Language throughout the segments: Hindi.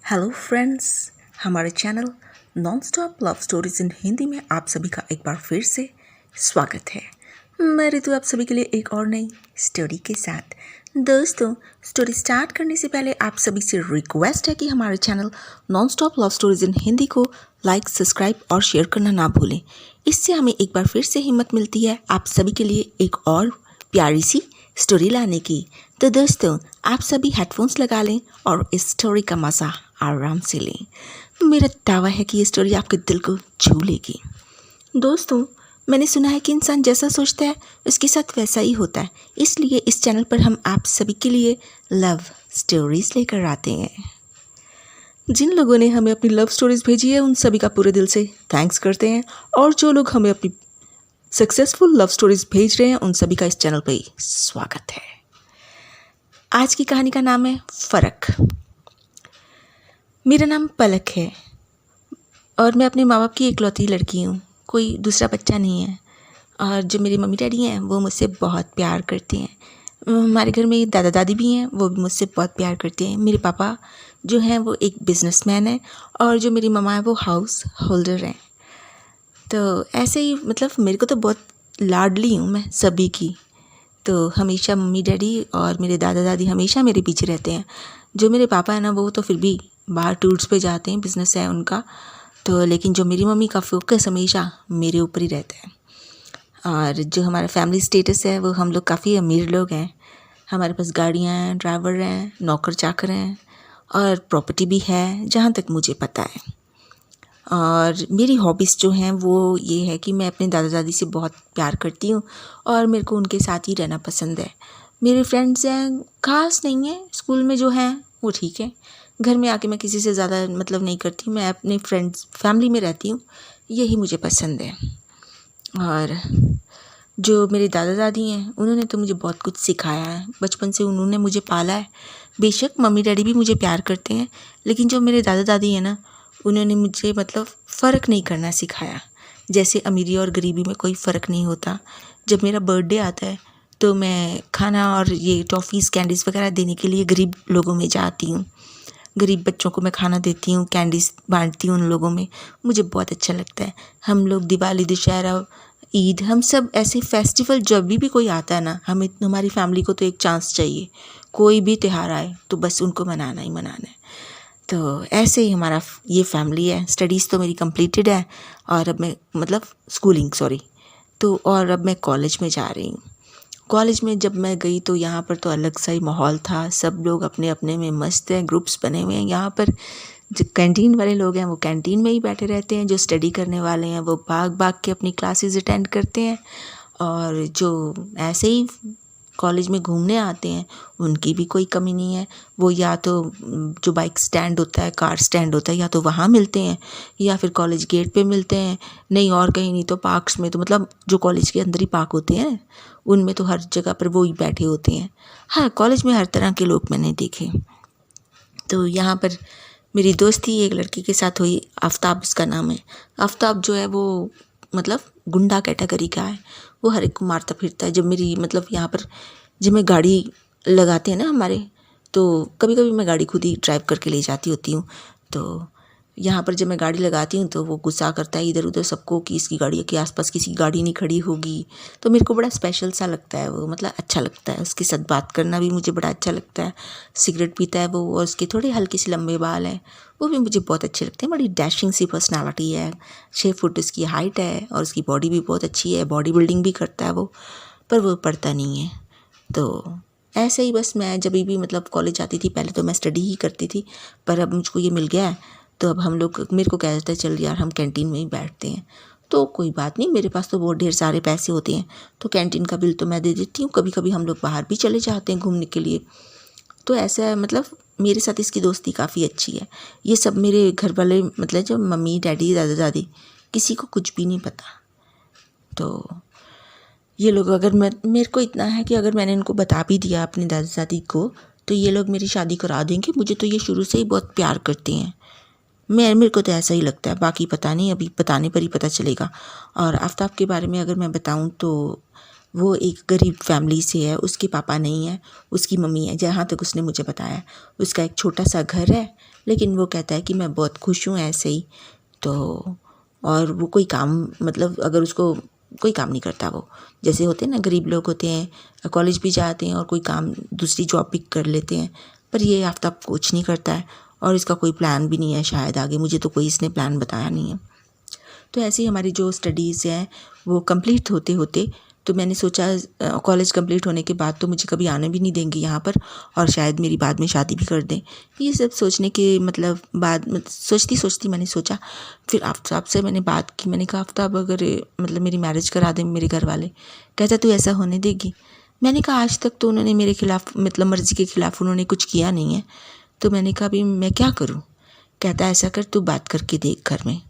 हेलो फ्रेंड्स, हमारे channel non stop love stories in Hindi में आप सभी का एक बार फिर से स्वागत है। मैं ऋतु आप सभी के लिए एक और नई स्टोरी के साथ। दोस्तों, स्टोरी स्टार्ट करने से पहले आप सभी से रिक्वेस्ट है कि हमारे channel non stop love stories in Hindi को लाइक, सब्सक्राइब और शेयर करना ना भूलें। इससे हमें एक बार फिर से हिम्मत मिलती है आप सभी के लिए एक और प्यारी सी स्टोरी लाने की। तो दोस्तों, आप सभी हेडफोन्स लगा लें और इस स्टोरी का मज़ा आराम से लें। मेरा दावा है कि ये स्टोरी आपके दिल को छू लेगी। दोस्तों, मैंने सुना है कि इंसान जैसा सोचता है उसके साथ वैसा ही होता है। इसलिए इस चैनल पर हम आप सभी के लिए लव स्टोरीज लेकर आते हैं। जिन लोगों ने हमें अपनी लव स्टोरीज भेजी है उन सभी का पूरे दिल से थैंक्स करते हैं, और जो लोग हमें अपनी सक्सेसफुल लव स्टोरीज भेज रहे हैं उन सभी का इस चैनल पर स्वागत है। आज की कहानी का नाम है फ़र्क। मेरा नाम पलक है और मैं अपने माँ बाप की इकलौती लड़की हूँ। कोई दूसरा बच्चा नहीं है। और जो मेरे मम्मी डैडी हैं वो मुझसे बहुत प्यार करते हैं। हमारे घर में दादा दादी भी हैं, वो भी मुझसे बहुत प्यार करते हैं। मेरे पापा जो हैं वो एक बिजनेसमैन है और जो मेरी मम्मा है वो हाउस होल्डर हैं। तो ऐसे ही मतलब मेरे को तो बहुत लाडली हूँ मैं सभी की। तो हमेशा मम्मी डैडी और मेरे दादा दादी हमेशा मेरे पीछे रहते हैं। जो मेरे पापा है ना वो तो फिर भी बाहर टूर्स पे जाते हैं, बिज़नेस है उनका। तो लेकिन जो मेरी मम्मी का फोकस हमेशा मेरे ऊपर ही रहता है। और जो हमारा फैमिली स्टेटस है वो हम लोग काफ़ी अमीर लोग हैं। हमारे पास गाड़ियाँ हैं, ड्राइवर हैं, नौकर चाकर हैं और प्रॉपर्टी भी है जहाँ तक मुझे पता है। और मेरी हॉबीज़ जो हैं वो ये है कि मैं अपने दादा दादी से बहुत प्यार करती हूँ और मेरे को उनके साथ ही रहना पसंद है। मेरे फ्रेंड्स हैं, खास नहीं है, स्कूल में जो हैं वो ठीक है। घर में आके मैं किसी से ज़्यादा मतलब नहीं करती, मैं अपने फ्रेंड्स फैमिली में रहती हूँ, यही मुझे पसंद है। और जो मेरे दादा दादी हैं उन्होंने तो मुझे बहुत कुछ सिखाया है। बचपन से उन्होंने मुझे पाला है। बेशक मम्मी डैडी भी मुझे प्यार करते हैं, लेकिन जो मेरे दादा दादी हैं ना उन्होंने मुझे मतलब फ़र्क नहीं करना सिखाया। जैसे अमीरी और गरीबी में कोई फ़र्क नहीं होता। जब मेरा बर्थडे आता है तो मैं खाना और ये टॉफ़ीज़ कैंडीज़ वगैरह देने के लिए गरीब लोगों में जाती हूँ। गरीब बच्चों को मैं खाना देती हूँ, कैंडीज़ बांटती हूँ उन लोगों में। मुझे बहुत अच्छा लगता है। हम लोग दिवाली, दशहरा, ईद, हम सब ऐसे फेस्टिवल जब भी कोई आता है ना, हमारी फैमिली को तो एक चांस चाहिए। कोई भी त्यौहार आए तो बस उनको मनाना ही मनाना है। तो ऐसे ही हमारा ये फैमिली है। स्टडीज़ तो मेरी कंप्लीटेड है और अब मैं मतलब स्कूलिंग सॉरी तो और अब मैं कॉलेज में जा रही हूँ। कॉलेज में जब मैं गई तो यहाँ पर तो अलग सा ही माहौल था। सब लोग अपने अपने में मस्त हैं, ग्रुप्स बने हुए हैं। यहाँ पर जो कैंटीन वाले लोग हैं वो कैंटीन में ही बैठे रहते हैं, जो स्टडी करने वाले हैं वो भाग भाग के अपनी क्लासेस अटेंड करते हैं, और जो ऐसे ही कॉलेज में घूमने आते हैं उनकी भी कोई कमी नहीं है। वो या तो जो बाइक स्टैंड होता है, कार स्टैंड होता है, या तो वहाँ मिलते हैं या फिर कॉलेज गेट पे मिलते हैं, नहीं और कहीं नहीं तो पार्क्स में। तो मतलब जो कॉलेज के अंदर ही पार्क होते हैं उनमें तो हर जगह पर वो ही बैठे होते हैं। हाँ, कॉलेज में हर तरह के लोग मैंने देखे। तो यहाँ पर मेरी दोस्ती एक लड़की के साथ हुई, आफ्ताब उसका नाम है। आफ्ताब जो है वो मतलब गुंडा कैटेगरी का है। वो हर एक को मारता फिरता है। जब मेरी मतलब यहाँ पर जब मैं गाड़ी लगाते हैं ना हमारे, तो कभी कभी मैं गाड़ी खुद ही ड्राइव करके ले जाती होती हूँ। तो यहाँ पर जब मैं गाड़ी लगाती हूँ तो वो गुस्सा करता है इधर उधर सबको कि इसकी गाड़ी के आसपास किसी की गाड़ी नहीं खड़ी होगी। तो मेरे को बड़ा स्पेशल सा लगता है वो, मतलब अच्छा लगता है। उसके साथ बात करना भी मुझे बड़ा अच्छा लगता है। सिगरेट पीता है वो और उसके थोड़े हल्के से लंबे बाल हैं, वो भी मुझे बहुत अच्छे लगते हैं। बड़ी डैशिंग सी पर्सनालिटी है। 6 फुट उसकी हाइट है और उसकी बॉडी भी बहुत अच्छी है। बॉडी बिल्डिंग भी करता है वो, पर वो पढ़ता नहीं है। तो ऐसे ही बस मैं जब भी मतलब कॉलेज जाती थी, पहले तो मैं स्टडी ही करती थी, पर अब मुझको ये मिल गया है तो अब हम लोग मेरे को कहता है चल यार हम कैंटीन में ही बैठते हैं। तो कोई बात नहीं, मेरे पास तो बहुत ढेर सारे पैसे होते हैं तो कैंटीन का बिल तो मैं दे देती हूँ। कभी कभी हम लोग बाहर भी चले जाते हैं घूमने के लिए। तो ऐसा है, मतलब मेरे साथ इसकी दोस्ती काफ़ी अच्छी है। ये सब मेरे घर वाले मतलब जब मम्मी डैडी दादा दादी किसी को कुछ भी नहीं पता। तो ये लोग अगर मेरे को इतना है कि अगर मैंने इनको बता भी दिया अपनी दादा दादी को तो ये लोग मेरी शादी करा देंगे। मुझे तो ये शुरू से ही बहुत प्यार करते हैं। मेरे को तो ऐसा ही लगता है, बाकी पता नहीं, अभी बताने पर ही पता चलेगा। और आफ्ताब के बारे में अगर मैं बताऊं तो वो एक गरीब फैमिली से है, उसके पापा नहीं है, उसकी मम्मी है, जहाँ तक उसने मुझे बताया। उसका एक छोटा सा घर है, लेकिन वो कहता है कि मैं बहुत खुश हूँ ऐसे ही। तो और वो कोई काम, मतलब अगर उसको कोई काम नहीं करता, वो जैसे होते हैं ना गरीब लोग होते हैं, कॉलेज भी जाते हैं और कोई काम दूसरी जॉब भी कर लेते हैं, पर ये आफ्ताब कुछ नहीं करता है और इसका कोई प्लान भी नहीं है शायद आगे, मुझे तो कोई इसने प्लान बताया नहीं है। तो ऐसे ही हमारी जो स्टडीज़ हैं वो कंप्लीट होते होते, तो मैंने सोचा कॉलेज कंप्लीट होने के बाद तो मुझे कभी आने भी नहीं देंगे यहाँ पर, और शायद मेरी बाद में शादी भी कर दें। ये सब सोचने के मतलब बाद सोचती सोचती मैंने सोचा, फिर आफ्ताब से मैंने बात की। मैंने कहा आफ्ताब, अगर मतलब मेरी मैरिज करा दें मेरे घर वाले। कहता तू ऐसा होने देगी? मैंने कहा आज तक तो उन्होंने मेरे खिलाफ़, मतलब मर्ज़ी के खिलाफ़ उन्होंने कुछ किया नहीं है, तो मैंने कहा अभी मैं क्या करूँ? कहता ऐसा कर, तू बात करके देख घर में।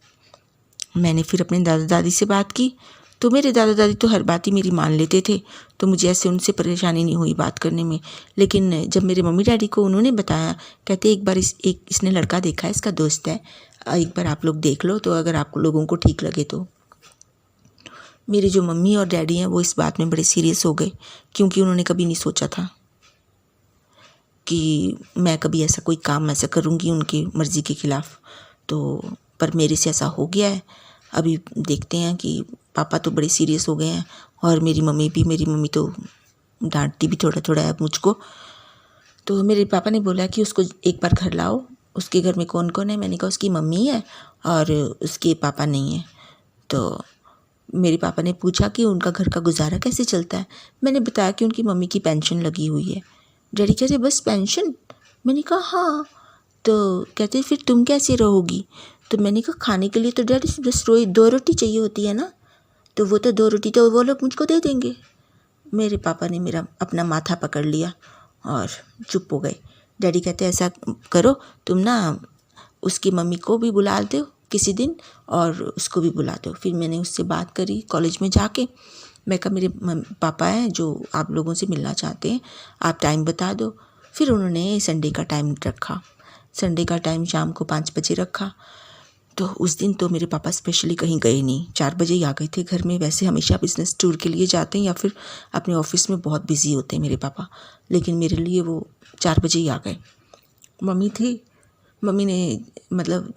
मैंने फिर अपने दादा दादी से बात की, तो मेरे दादा दादी तो हर बात ही मेरी मान लेते थे, तो मुझे ऐसे उनसे परेशानी नहीं हुई बात करने में। लेकिन जब मेरे मम्मी डैडी को उन्होंने बताया, कहते एक बार इसने लड़का देखा है, इसका दोस्त है, एक बार आप लोग देख लो, तो अगर आप लोगों को ठीक लगे तो। मेरे जो मम्मी और डैडी हैं वो इस बात में बड़े सीरियस हो गए, क्योंकि उन्होंने कभी नहीं सोचा था कि मैं कभी ऐसा कोई काम ऐसा करूँगी उनकी मर्ज़ी के खिलाफ़। तो पर मेरे से ऐसा हो गया है। अभी देखते हैं कि पापा तो बड़े सीरियस हो गए हैं, और मेरी मम्मी तो डांटती भी थोड़ा थोड़ा है मुझको। तो मेरे पापा ने बोला कि उसको एक बार घर लाओ, उसके घर में कौन कौन है। मैंने कहा उसकी मम्मी है और उसके पापा नहीं है। तो मेरे पापा ने पूछा कि उनका घर का गुजारा कैसे चलता है। मैंने बताया कि उनकी मम्मी की पेंशन लगी हुई है। डैडी कहते बस पेंशन? मैंने कहा हाँ। तो कहते फिर तुम कैसे रहोगी? तो मैंने कहा खाने के लिए तो डैडी बस 2 रोटी चाहिए होती है ना, तो वो तो 2 रोटी तो वो लोग मुझको दे देंगे। मेरे पापा ने मेरा अपना माथा पकड़ लिया और चुप हो गए। डैडी कहते ऐसा करो, तुम ना उसकी मम्मी को भी बुला दो किसी दिन और उसको भी बुला दो। फिर मैंने उससे बात करी कॉलेज में जाके। मैं कहा मेरे पापा हैं जो आप लोगों से मिलना चाहते हैं, आप टाइम बता दो। फिर उन्होंने संडे का टाइम रखा, संडे का टाइम शाम को 5 बजे रखा। तो उस दिन तो मेरे पापा स्पेशली कहीं गए नहीं, 4 बजे ही आ गए थे घर में। वैसे हमेशा बिज़नेस टूर के लिए जाते हैं या फिर अपने ऑफिस में बहुत बिजी होते हैं मेरे पापा, लेकिन मेरे लिए वो 4 बजे ही आ गए। मम्मी थी, मम्मी ने मतलब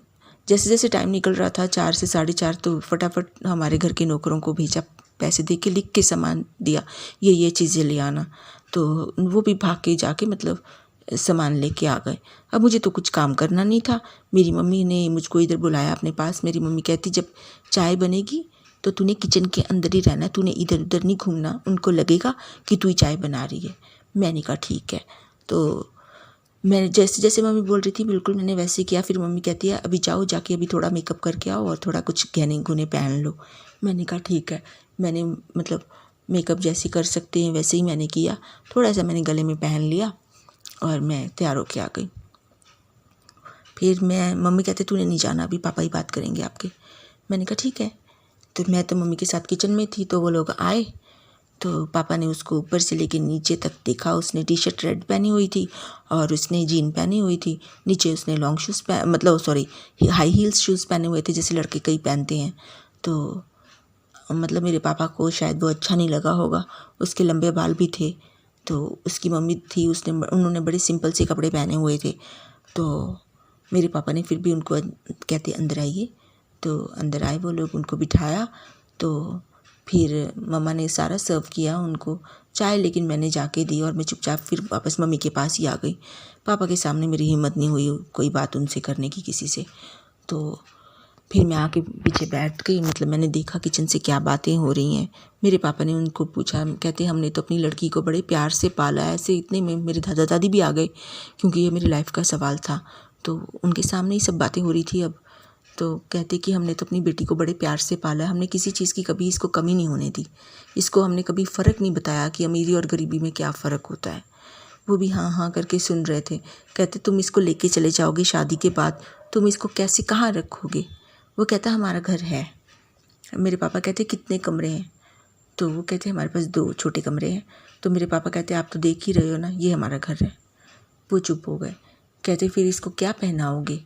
जैसे जैसे टाइम निकल रहा था 4 से 4:30, तो फटाफट हमारे घर के नौकरों को भेजा, पैसे दे के लिख के सामान दिया, ये चीज़ें ले आना। तो वो भी भाग के जाके मतलब सामान लेके आ गए। अब मुझे तो कुछ काम करना नहीं था। मेरी मम्मी ने मुझको इधर बुलाया अपने पास। मेरी मम्मी कहती जब चाय बनेगी तो तूने किचन के अंदर ही रहना, तूने इधर उधर नहीं घूमना, उनको लगेगा कि तू ही चाय बना रही है। मैंने कहा ठीक है। तो मैं जैसे जैसे मम्मी बोल रही थी बिल्कुल मैंने वैसे किया। फिर मम्मी कहती है अभी जाओ, जाके अभी थोड़ा मेकअप करके आओ और थोड़ा कुछ गहने गुने पहन लो। मैंने कहा ठीक है। मैंने मतलब मेकअप जैसे कर सकते हैं वैसे ही मैंने किया, थोड़ा सा मैंने गले में पहन लिया और मैं तैयार होके आ गई। फिर मम्मी कहते तूने नहीं जाना, अभी पापा ही बात करेंगे आपके। मैंने कहा ठीक है। तो मैं तो मम्मी के साथ किचन में थी, तो वो लोग आए, तो पापा ने उसको ऊपर से लेके नीचे तक देखा। उसने टी शर्ट रेड पहनी हुई थी और उसने जीन पहनी हुई थी, नीचे उसने लॉन्ग शूज़ मतलब सॉरी हाई हील्स शूज़ पहने हुए थे जैसे लड़के कई पहनते हैं। तो मतलब मेरे पापा को शायद वो अच्छा नहीं लगा होगा। उसके लंबे बाल भी थे। तो उसकी मम्मी थी, उन्होंने बड़े सिंपल से कपड़े पहने हुए थे। तो मेरे पापा ने फिर भी उनको कहते अंदर आइए, तो अंदर आए वो लोग, उनको बिठाया। तो फिर मम्मा ने सारा सर्व किया उनको चाय, लेकिन मैंने जाके दी और मैं चुपचाप फिर वापस मम्मी के पास ही आ गई। पापा के सामने मेरी हिम्मत नहीं हुई कोई बात उनसे करने की किसी से। तो फिर मैं आके पीछे बैठ गई, मतलब मैंने देखा किचन से क्या बातें हो रही हैं। मेरे पापा ने उनको पूछा, कहते हमने तो अपनी लड़की को बड़े प्यार से पाला है। ऐसे इतने में मेरे दादा दादी भी आ गए, क्योंकि ये मेरी लाइफ का सवाल था। तो उनके सामने ही सब बातें हो रही थी अब। तो कहते कि हमने तो अपनी बेटी को बड़े प्यार से पाला है, हमने किसी चीज़ की कभी इसको कमी नहीं होने दी, इसको हमने कभी फ़र्क नहीं बताया कि अमीरी और गरीबी में क्या फ़र्क होता है। वो भी हाँ हाँ करके सुन रहे थे। कहते तुम इसको लेके चले जाओगे शादी के बाद, तुम इसको कैसे कहाँ रखोगे? वो कहता हमारा घर है। मेरे पापा कहते कितने कमरे हैं? तो वो कहते हमारे पास 2 छोटे कमरे हैं। तो मेरे पापा कहते आप तो देख ही रहे हो ना, ये हमारा घर है। वो चुप हो गए। कहते फिर इसको क्या पहनाओगे?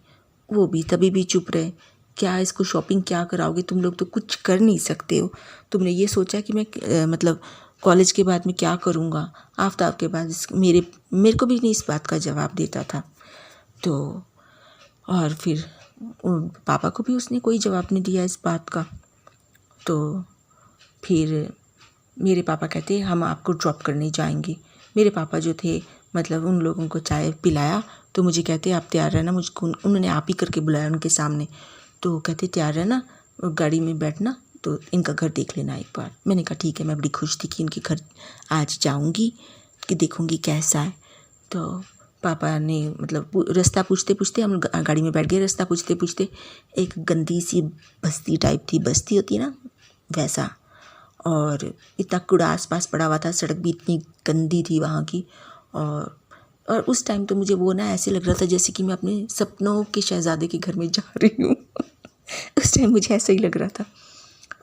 वो भी तभी भी चुप रहे। क्या इसको शॉपिंग क्या कराओगे? तुम लोग तो कुछ कर नहीं सकते हो। तुमने ये सोचा कि मैं मतलब कॉलेज के बाद मैं क्या करूँगा, आफ्ताब के बाद मेरे को भी नहीं इस बात का जवाब देता था। तो और फिर पापा को भी उसने कोई जवाब नहीं दिया इस बात का। तो फिर मेरे पापा कहते हम आपको ड्रॉप करने जाएंगे। मेरे पापा जो थे मतलब उन लोगों को चाय पिलाया तो मुझे कहते आप तैयार रहना। मुझको उन्होंने आप ही करके बुलाया उनके सामने। तो कहते तैयार रहना, गाड़ी में बैठना, तो इनका घर देख लेना एक बार। मैंने कहा ठीक है। मैं बड़ी खुश थी कि इनके घर आज जाऊंगी कि देखूंगी कैसा है। तो पापा ने मतलब रास्ता पूछते पूछते हम गाड़ी में बैठ गए। रास्ता पूछते पूछते एक गंदी सी बस्ती टाइप थी, बस्ती होती है ना वैसा, और इतना कूड़ा आसपास पड़ा हुआ था। सड़क भी इतनी गंदी थी वहाँ की। और उस टाइम तो मुझे वो ना ऐसे लग रहा था जैसे कि मैं अपने सपनों के शहज़ादे के घर में जा रही हूँ। उस टाइम मुझे ऐसा ही लग रहा था।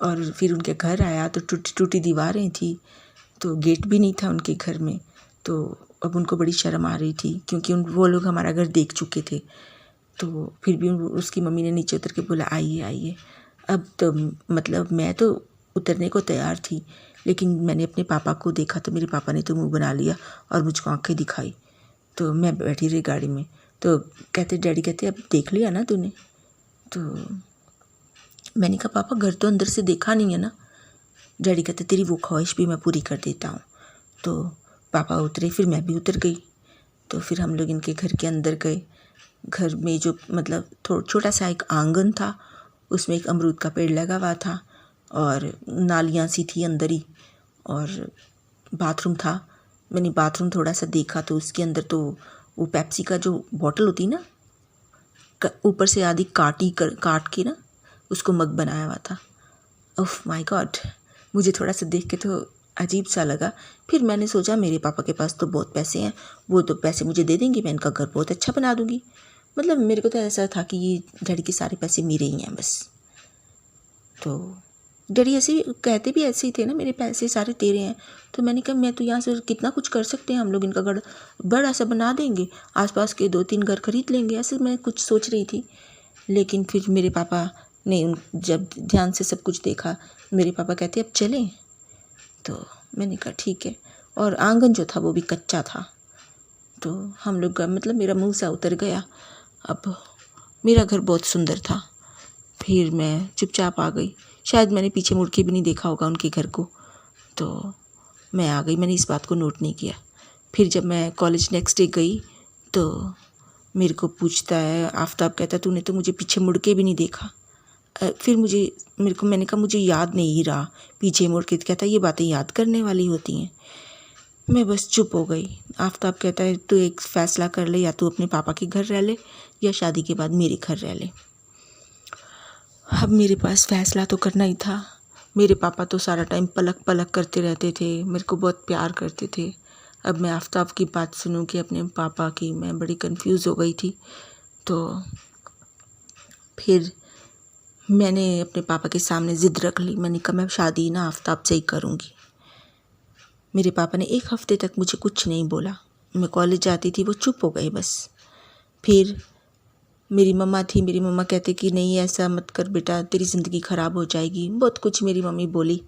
और फिर उनके घर आया तो टूटी टूटी दीवारें थी, तो गेट भी नहीं था उनके घर में। तो अब उनको बड़ी शर्म आ रही थी क्योंकि वो लोग हमारा घर देख चुके थे। तो फिर भी उसकी मम्मी ने नीचे उतर के बोला आइए आइए। अब तो मतलब मैं तो उतरने को तैयार थी, लेकिन मैंने अपने पापा को देखा तो मेरे पापा ने तो मुंह बना लिया और मुझको आंखें दिखाई। तो मैं बैठी रही गाड़ी में। तो डैडी कहते अब देख लिया ना तूने। तो मैंने कहा पापा घर तो अंदर से देखा नहीं है ना। डैडी कहते तेरी वो ख्वाहिश भी मैं पूरी कर देता हूँ। तो पापा उतरे, फिर मैं भी उतर गई। तो फिर हम लोग इनके घर के अंदर गए। घर में जो मतलब छोटा सा एक आंगन था, उसमें एक अमरूद का पेड़ लगा हुआ था और नालियाँ सी थी अंदर ही, और बाथरूम था। मैंने बाथरूम थोड़ा सा देखा तो उसके अंदर तो वो पेप्सी का जो बॉटल होती ना, ऊपर से आधी काट के ना उसको मग बनाया हुआ था। ओह माय गॉड, मुझे थोड़ा सा देख के तो अजीब सा लगा। फिर मैंने सोचा मेरे पापा के पास तो बहुत पैसे हैं, वो तो पैसे मुझे दे देंगे, मैं इनका घर बहुत अच्छा बना दूँगी। मतलब मेरे को तो ऐसा था कि ये डैडी के सारे पैसे मेरे ही हैं बस। तो डैडी ऐसे कहते भी ऐसे ही थे ना, मेरे पैसे सारे तेरे हैं। तो मैंने कहा मैं तो यहाँ से कितना कुछ कर सकते हैं हम लोग, इनका घर बड़ा सा बना देंगे, आसपास के 2-3 घर खरीद लेंगे, ऐसे मैं कुछ सोच रही थी। लेकिन फिर मेरे पापा ने जब ध्यान से सब कुछ देखा, मेरे पापा कहते अब चलें। तो मैंने कहा ठीक है। और आंगन जो था वो भी कच्चा था। तो हम लोग मतलब मेरा मुँह सा उतर गया। अब मेरा घर बहुत सुंदर था। फिर मैं चुपचाप आ गई। शायद मैंने पीछे मुड़ के भी नहीं देखा होगा उनके घर को। तो मैं आ गई, मैंने इस बात को नोट नहीं किया। फिर जब मैं कॉलेज नेक्स्ट डे गई तो मेरे को पूछता है आफ्ताब, कहता तूने तो मुझे पीछे मुड़ के भी नहीं देखा। फिर मैंने कहा मुझे याद नहीं रहा पीछे मुड़ के। कहता ये बातें याद करने वाली होती हैं। मैं बस चुप हो गई। आफ्ताब कहता है तू एक फ़ैसला कर ले, या तू अपने पापा के घर रह ले या शादी के बाद मेरे घर रह ले। अब मेरे पास फ़ैसला तो करना ही था। मेरे पापा तो सारा टाइम पलक पलक करते रहते थे, मेरे को बहुत प्यार करते थे। अब मैं आफ्ताब की बात सुनूं कि अपने पापा की, मैं बड़ी कंफ्यूज हो गई थी। तो फिर मैंने अपने पापा के सामने ज़िद रख ली। मैंने कहा मैं शादी ना आफ्ताब से ही करूँगी। मेरे पापा ने 1 हफ़्ते तक मुझे कुछ नहीं बोला। मैं कॉलेज जाती थी, वो चुप हो गए बस। फिर मेरी मम्मा थी, मेरी मम्मा कहते कि नहीं ऐसा मत कर बेटा, तेरी ज़िंदगी ख़राब हो जाएगी। बहुत कुछ मेरी मम्मी बोली।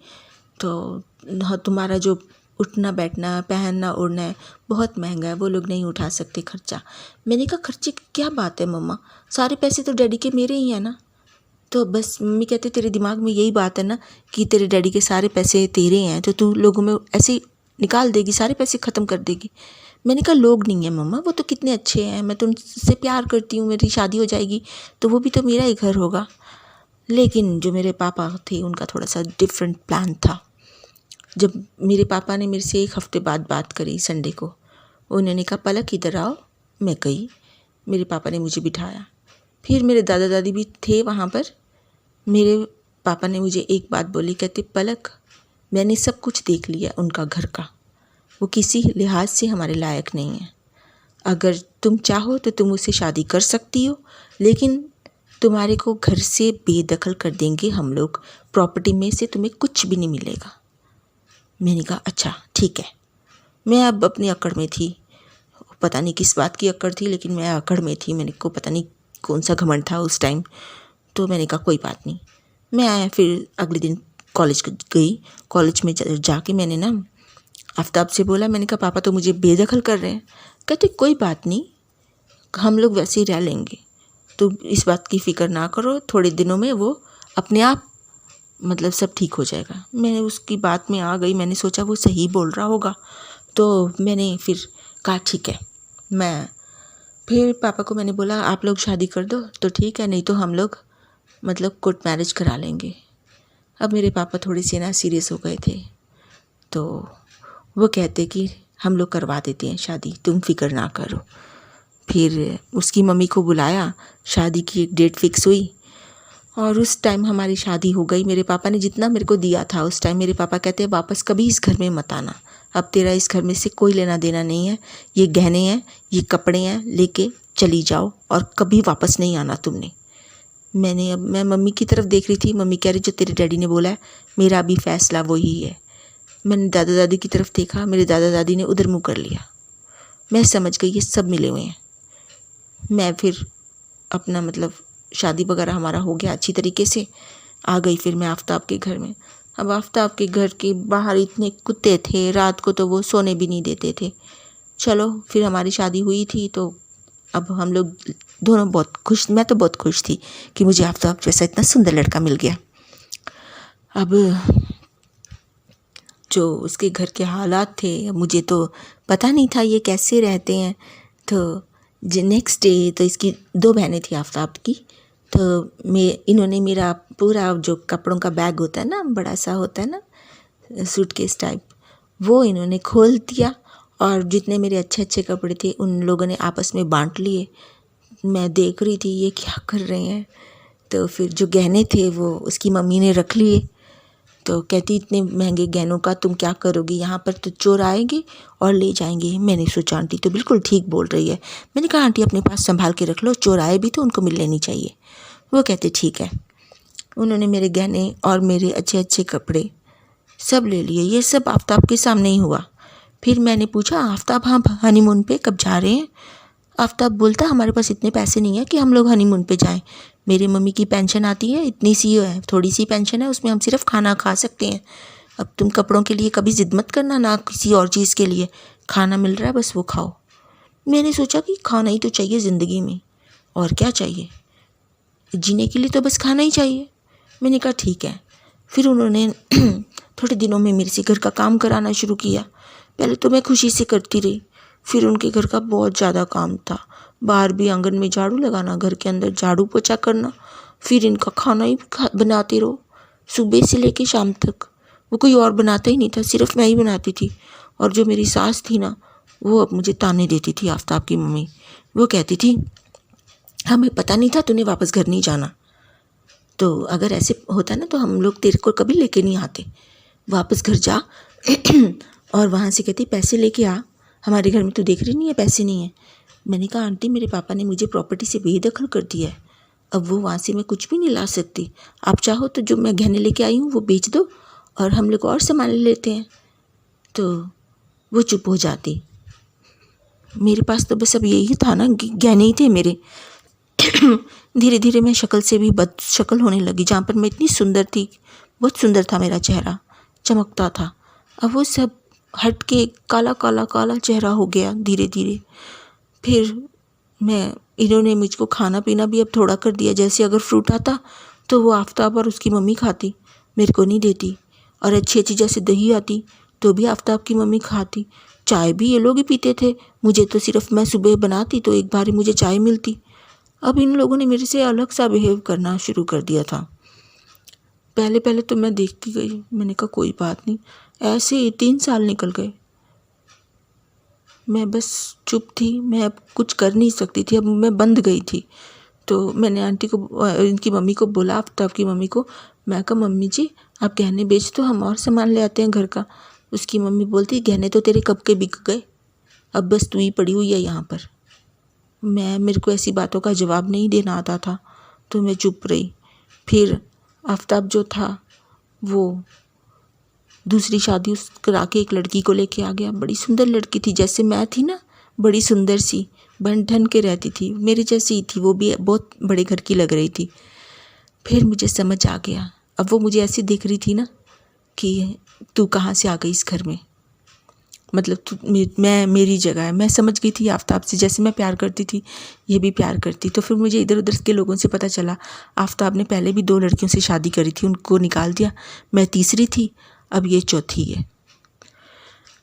तो हाँ तुम्हारा जो उठना बैठना पहनना ओढ़ना है बहुत महंगा है, वो लोग नहीं उठा सकते खर्चा। मैंने कहा खर्चे की क्या बात है मम्मा, सारे पैसे तो डैडी के मेरे ही हैं ना। तो बस मम्मी कहते तेरे दिमाग में यही बात है ना कि तेरे डैडी के सारे पैसे तेरे हैं, तो तू लोगों में ऐसे निकाल देगी, सारे पैसे ख़त्म कर देगी। मैंने कहा लोग नहीं है मम्मा, वो तो कितने अच्छे हैं, मैं तो उनसे प्यार करती हूँ, मेरी शादी हो जाएगी तो वो भी तो मेरा ही घर होगा। लेकिन जो मेरे पापा थे उनका थोड़ा सा डिफरेंट प्लान था। जब मेरे पापा ने मेरे से 1 हफ़्ते बाद बात करी संडे को, उन्होंने कहा पलक इधर आओ। मैं गई, मेरे पापा ने मुझे बिठाया। फिर मेरे दादा दादी भी थे वहाँ पर। मेरे पापा ने मुझे एक बात बोली, कहते पलक मैंने सब कुछ देख लिया उनका घर का, वो किसी लिहाज से हमारे लायक नहीं है। अगर तुम चाहो तो तुम उससे शादी कर सकती हो, लेकिन तुम्हारे को घर से बेदखल कर देंगे हम लोग, प्रॉपर्टी में से तुम्हें कुछ भी नहीं मिलेगा। मैंने कहा अच्छा ठीक है। मैं अब अपनी अकड़ में थी, पता नहीं किस बात की अकड़ थी, लेकिन मैं अकड़ में थी। मेरे को पता नहीं कौन सा घमंड था उस टाइम। तो मैंने कहा कोई बात नहीं। मैं फिर अगले दिन कॉलेज गई। कॉलेज में जाके मैंने ना आफ्ताब से बोला। मैंने कहा पापा तो मुझे बेदखल कर रहे हैं। कहते कोई बात नहीं, हम लोग वैसे ही रह लेंगे, तुम इस बात की फ़िक्र ना करो, थोड़े दिनों में वो अपने आप मतलब सब ठीक हो जाएगा। मैं उसकी बात में आ गई, मैंने सोचा वो सही बोल रहा होगा, तो मैंने फिर कहा ठीक है। मैं फिर पापा को मैंने बोला आप लोग शादी कर दो तो ठीक है, नहीं तो हम लोग मतलब कोर्ट मैरिज करा लेंगे। अब मेरे पापा थोड़े से ना सीरियस हो गए थे, तो वो कहते कि हम लोग करवा देते हैं शादी, तुम फिक्र ना करो। फिर उसकी मम्मी को बुलाया, शादी की एक डेट फिक्स हुई और उस टाइम हमारी शादी हो गई। मेरे पापा ने जितना मेरे को दिया था उस टाइम, मेरे पापा कहते हैं वापस कभी इस घर में मत आना, अब तेरा इस घर में से कोई लेना देना नहीं है, ये गहने हैं, ये कपड़े हैं, लेके चली जाओ और कभी वापस नहीं आना तुमने। मैं मम्मी की तरफ देख रही थी, मम्मी कह रही जो तेरे डैडी ने बोला है मेरा भी फैसला वही है। मैंने दादा दादी की तरफ देखा, मेरे दादा दादी ने उधर मुँह कर लिया। मैं समझ गई ये सब मिले हुए हैं। मैं फिर अपना मतलब शादी वगैरह हमारा हो गया अच्छी तरीके से, आ गई फिर मैं आफ्ताब के घर में। अब आफ्ताब के घर के बाहर इतने कुत्ते थे, रात को तो वो सोने भी नहीं देते थे। चलो फिर हमारी शादी हुई थी, तो अब हम लोग दोनों बहुत खुश, मैं तो बहुत खुश थी कि मुझे आफ्ताब जैसा इतना सुंदर लड़का मिल गया। अब जो उसके घर के हालात थे, मुझे तो पता नहीं था ये कैसे रहते हैं। तो नेक्स्ट डे तो इसकी 2 बहनें थी आफ्ताब की, तो इन्होंने मेरा पूरा जो कपड़ों का बैग होता है ना, बड़ा सा होता है ना सूटकेस टाइप, वो इन्होंने खोल दिया और जितने मेरे अच्छे अच्छे कपड़े थे उन लोगों ने आपस में बांट लिए। मैं देख रही थी ये क्या कर रहे हैं। तो फिर जो गहने थे वो उसकी मम्मी ने रख लिए। तो कहती इतने महंगे गहनों का तुम क्या करोगी, यहाँ पर तो चोर आएंगे और ले जाएंगे। मैंने सोचा आंटी तो बिल्कुल ठीक बोल रही है। मैंने कहा आंटी अपने पास संभाल के रख लो, चोर आए भी तो उनको मिल लेनी चाहिए। वो कहते ठीक है। उन्होंने मेरे गहने और मेरे अच्छे अच्छे कपड़े सब ले लिए। ये सब आफ्ताब के सामने ही हुआ। फिर मैंने पूछा आफ्ताब हाँ हनीमून पे कब जा रहे हैं। आफ्ताब बोलता हमारे पास इतने पैसे नहीं है कि हम लोग हनीमून पे जाएं, मेरी मम्मी की पेंशन आती है, इतनी सी है, थोड़ी सी पेंशन है, उसमें हम सिर्फ खाना खा सकते हैं। अब तुम कपड़ों के लिए कभी ज़िद मत करना, ना किसी और चीज़ के लिए, खाना मिल रहा है बस वो खाओ। मैंने सोचा कि खाना ही तो चाहिए ज़िंदगी में, और क्या चाहिए, जीने के लिए तो बस खाना ही चाहिए। मैंने कहा ठीक है। फिर उन्होंने थोड़े दिनों में मेरे से घर का काम कराना शुरू किया। पहले तो मैं खुशी से करती रही, फिर उनके घर का बहुत ज़्यादा काम था। बाहर भी आंगन में झाड़ू लगाना, घर के अंदर झाड़ू पोछा करना, फिर इनका खाना ही बनाते रहो सुबह से लेके शाम तक। वो कोई और बनाता ही नहीं था, सिर्फ मैं ही बनाती थी। और जो मेरी सास थी ना, वो अब मुझे ताने देती थी, आफ्ताब की मम्मी। वो कहती थी हमें पता नहीं था तूने वापस घर नहीं जाना, तो अगर ऐसे होता ना तो हम लोग तेरे को कभी लेके नहीं आते, वापस घर जा। और वहाँ से कहती पैसे लेके आ, हमारे घर में तो देख रही नहीं है पैसे नहीं है। मैंने कहा आंटी मेरे पापा ने मुझे प्रॉपर्टी से बेदखल कर दिया है, अब वो वहाँ से मैं कुछ भी नहीं ला सकती। आप चाहो तो जो मैं गहने लेके आई हूँ वो बेच दो और हम लोग और सामान ले लेते हैं। तो वो चुप हो जाती। मेरे पास तो बस अब यही था ना, गहने ही थे मेरे। धीरे धीरे मैं शक्ल से भी बद शक्ल होने लगी। जहाँ पर मैं इतनी सुंदर थी, बहुत सुंदर था मेरा चेहरा, चमकता था, अब वो सब हट के काला काला काला चेहरा हो गया धीरे धीरे। फिर इन्होंने मुझको खाना पीना भी अब थोड़ा कर दिया। जैसे अगर फ्रूट आता तो वो आफ्ताब और उसकी मम्मी खाती, मेरे को नहीं देती। और अच्छी अच्छी जैसे दही आती तो भी आफ्ताब की मम्मी खाती। चाय भी ये लोग ही पीते थे, मुझे तो सिर्फ मैं सुबह बनाती तो एक बार ही मुझे चाय मिलती। अब इन लोगों ने मेरे से अलग सा बिहेव करना शुरू कर दिया था। पहले पहले तो मैं देखती गई, मैंने कहा कोई बात नहीं। ऐसे ही 3 साल निकल गए। मैं बस चुप थी, मैं अब कुछ कर नहीं सकती थी, अब मैं बंद गई थी। तो मैंने आंटी को, इनकी मम्मी को बोला, आफ्ताब की मम्मी को, मैं कहा मम्मी जी आप गहने बेच दो, हम और सामान ले आते हैं घर का। उसकी मम्मी बोलती गहने तो तेरे कब के बिक गए, अब बस तू ही पड़ी हुई है यहाँ पर। मेरे को ऐसी बातों का जवाब नहीं देना आता था, तो मैं चुप रही। फिर आफ्ताब जो था वो दूसरी शादी करा के एक लड़की को लेके आ गया। बड़ी सुंदर लड़की थी, जैसे मैं थी ना, बड़ी सुंदर सी, बन ठन के रहती थी, मेरे जैसी ही थी। वो भी बहुत बड़े घर की लग रही थी। फिर मुझे समझ आ गया, अब वो मुझे ऐसे देख रही थी ना कि तू कहाँ से आ गई इस घर में। मतलब मैं मेरी जगह है। मैं समझ गई थी आफ़ताब से, जैसे मैं प्यार करती थी ये भी प्यार करती। तो फिर मुझे इधर उधर के लोगों से पता चला आफ़ताब ने पहले भी 2 लड़कियों से शादी करी थी, उनको निकाल दिया। मैं तीसरी थी, अब ये चौथी है।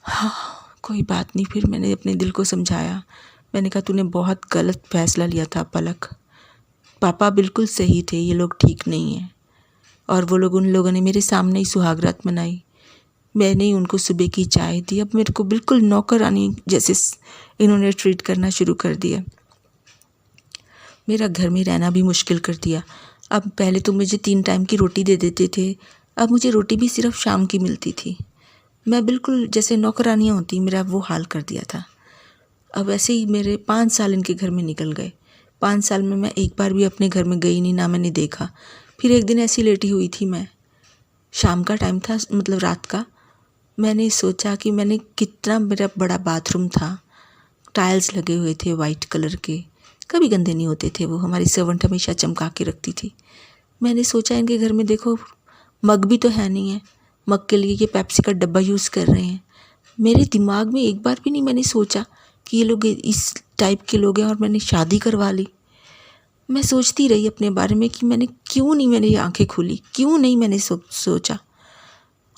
हाँ, कोई बात नहीं। फिर मैंने अपने दिल को समझाया। मैंने कहा तूने बहुत गलत फैसला लिया था पलक। पापा बिल्कुल सही थे, ये लोग ठीक नहीं हैं। और वो लोग, उन लोगों ने मेरे सामने ही सुहागरात मनाई। मैंने ही उनको सुबह की चाय दी। अब मेरे को बिल्कुल नौकरानी जैसे इन्होंने ट्रीट करना शुरू कर दिया। मेरा घर में रहना भी मुश्किल कर दिया। अब पहले तो मुझे 3 टाइम की रोटी दे देते थे, अब मुझे रोटी भी सिर्फ शाम की मिलती थी। मैं बिल्कुल जैसे नौकरानियाँ होती, मेरा वो हाल कर दिया था। अब ऐसे ही मेरे 5 साल इनके घर में निकल गए। 5 साल में मैं एक बार भी अपने घर में गई नहीं, ना मैंने देखा। फिर एक दिन ऐसी लेटी हुई थी मैं, शाम का टाइम था, मतलब रात का। मैंने सोचा कि मैंने कितना, मेरा बड़ा बाथरूम था, टाइल्स लगे हुए थे वाइट कलर के, कभी गंदे नहीं होते थे वो, हमारी सर्वेंट हमेशा चमका के रखती थी। मैंने सोचा इनके घर में देखो मग भी तो है नहीं है, मग के लिए ये पेप्सी का डब्बा यूज़ कर रहे हैं। मेरे दिमाग में एक बार भी नहीं मैंने सोचा कि ये लोग इस टाइप के लोग हैं, और मैंने शादी करवा ली। मैं सोचती रही अपने बारे में कि मैंने ये आंखें खोली, क्यों नहीं मैंने सोचा।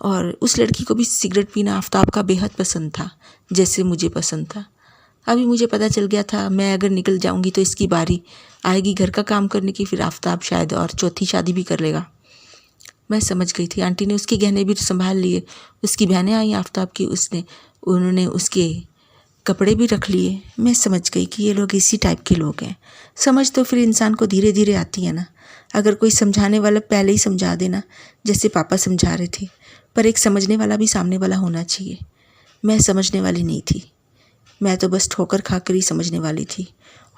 और उस लड़की को भी सिगरेट पीना आफ़ताब का बेहद पसंद था, जैसे मुझे पसंद था। अभी मुझे पता चल गया था मैं अगर निकल जाऊंगी तो इसकी बारी आएगी घर का काम करने की, फिर आफ़ताब शायद और चौथी शादी भी कर लेगा। मैं समझ गई थी। आंटी ने उसके गहने भी संभाल लिए, उसकी बहनें आई आफ़ताब की, उन्होंने उसके कपड़े भी रख लिए। मैं समझ गई कि ये लोग इसी टाइप के लोग हैं। समझ तो फिर इंसान को धीरे धीरे आती है ना, अगर कोई समझाने वाला पहले ही समझा देना, जैसे पापा समझा रहे थे। पर एक समझने वाला भी सामने वाला होना चाहिए। मैं समझने वाली नहीं थी, मैं तो बस ठोकर खाकर ही समझने वाली थी,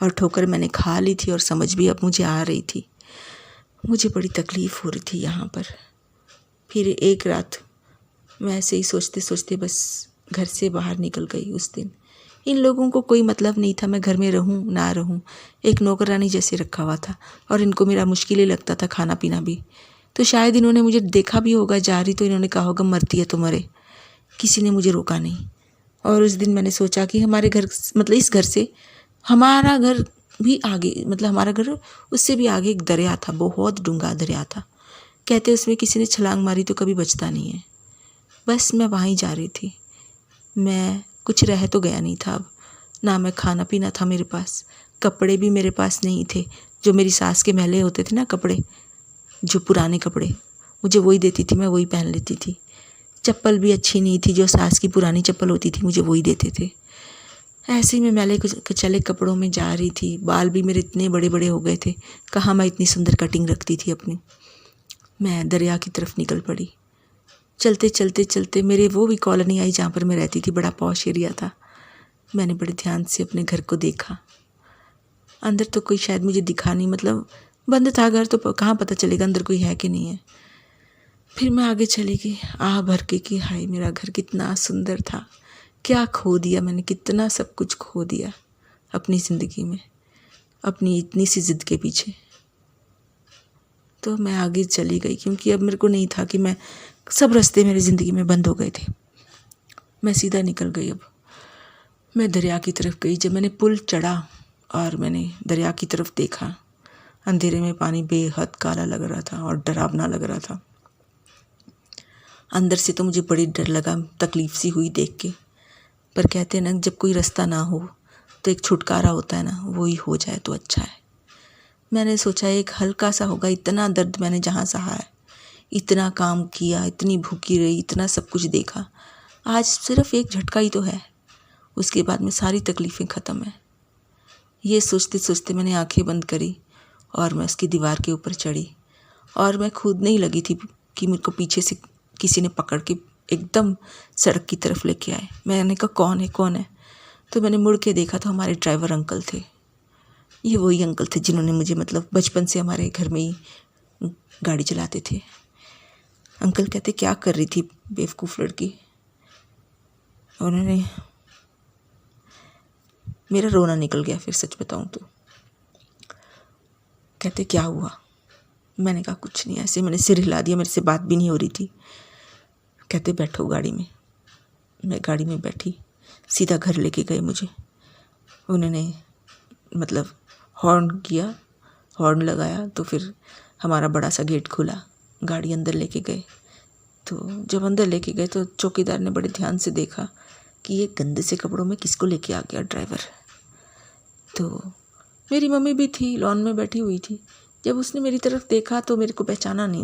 और ठोकर मैंने खा ली थी, और समझ भी अब मुझे आ रही थी। मुझे बड़ी तकलीफ़ हो रही थी यहाँ पर। फिर एक रात मैं ऐसे ही सोचते सोचते बस घर से बाहर निकल गई उस दिन। इन लोगों को कोई मतलब नहीं था मैं घर में रहूं ना रहूं, एक नौकरानी जैसे रखा हुआ था, और इनको मेरा मुश्किल ही लगता था खाना पीना भी। तो शायद इन्होंने मुझे देखा भी होगा जा रही, तो इन्होंने कहा होगा मरती है तो मरे। किसी ने मुझे रोका नहीं। और उस दिन मैंने सोचा कि हमारे घर, मतलब इस घर से हमारा घर भी आगे, मतलब हमारा घर उससे भी आगे एक दरिया था, बहुत डूंगा दरिया था। कहते उसमें किसी ने छलांग मारी तो कभी बचता नहीं है। बस मैं वहाँ ही जा रही थी। मैं कुछ रह तो गया नहीं था अब, ना मैं खाना पीना था मेरे पास, कपड़े भी मेरे पास नहीं थे। जो मेरी सास के मैले होते थे ना कपड़े, जो पुराने कपड़े मुझे वही देती थी, मैं वही पहन लेती थी। चप्पल भी अच्छी नहीं थी, जो सास की पुरानी चप्पल होती थी मुझे वही देते थे। ऐसे ही मैं मैले कचले कपड़ों में जा रही थी। बाल भी मेरे इतने बड़े बड़े हो गए थे, कहाँ मैं इतनी सुंदर कटिंग रखती थी अपनी। मैं दरिया की तरफ निकल पड़ी। चलते चलते चलते मेरे वो भी कॉलोनी आई जहाँ पर मैं रहती थी, बड़ा पॉश एरिया था। मैंने बड़े ध्यान से अपने घर को देखा। अंदर तो कोई शायद मुझे दिखा नहीं, मतलब बंद था घर, तो कहाँ पता चलेगा अंदर कोई है कि नहीं है। फिर मैं आगे चली गई आह भर के कि हाय मेरा घर कितना सुंदर था, क्या खो दिया मैंने, कितना सब कुछ खो दिया अपनी ज़िंदगी में, अपनी इतनी सी ज़िद के पीछे। तो मैं आगे चली गई, क्योंकि अब मेरे को नहीं था कि मैं, सब रास्ते मेरी ज़िंदगी में बंद हो गए थे। मैं सीधा निकल गई। अब मैं दरिया की तरफ गई। जब मैंने पुल चढ़ा और मैंने दरिया की तरफ देखा, अंधेरे में पानी बेहद काला लग रहा था और डरावना लग रहा था। अंदर से तो मुझे बड़ी डर लगा, तकलीफ़ सी हुई देख के। पर कहते हैं ना, जब कोई रास्ता ना हो तो एक छुटकारा होता है ना, वो ही हो जाए तो अच्छा है। मैंने सोचा एक हल्का सा होगा, इतना दर्द मैंने जहाँ सहा है, इतना काम किया, इतनी भूखी रही, इतना सब कुछ देखा, आज सिर्फ एक झटका ही तो है, उसके बाद में सारी तकलीफ़ें ख़त्म है। ये सोचते सोचते मैंने आंखें बंद करी और मैं उसकी दीवार के ऊपर चढ़ी। और मैं खुद नहीं लगी थी कि मेरे को पीछे से किसी ने पकड़ के एकदम सड़क की तरफ लेके आए। मैंने कहा कौन है कौन है, तो मैंने मुड़ के देखा तो हमारे ड्राइवर अंकल थे। ये वही अंकल थे जिन्होंने मुझे, मतलब बचपन से हमारे घर में ही गाड़ी चलाते थे। अंकल कहते क्या कर रही थी बेवकूफ़ लड़की। उन्होंने, मेरा रोना निकल गया फिर, सच बताऊं तो। कहते क्या हुआ, मैंने कहा कुछ नहीं, ऐसे मैंने सिर हिला दिया, मेरे से बात भी नहीं हो रही थी। कहते बैठो गाड़ी में। मैं गाड़ी में बैठी, सीधा घर लेके गए मुझे। उन्होंने मतलब हॉर्न किया, हॉर्न लगाया, तो फिर हमारा बड़ा सा गेट खुला, गाड़ी अंदर लेके गए। तो जब अंदर लेके गए तो चौकीदार ने बड़े ध्यान से देखा कि ये गंदे से कपड़ों में किसको लेके आ गया ड्राइवर। तो मेरी मम्मी भी थी, लॉन में बैठी हुई थी। जब उसने मेरी तरफ देखा तो मेरे को पहचाना नहीं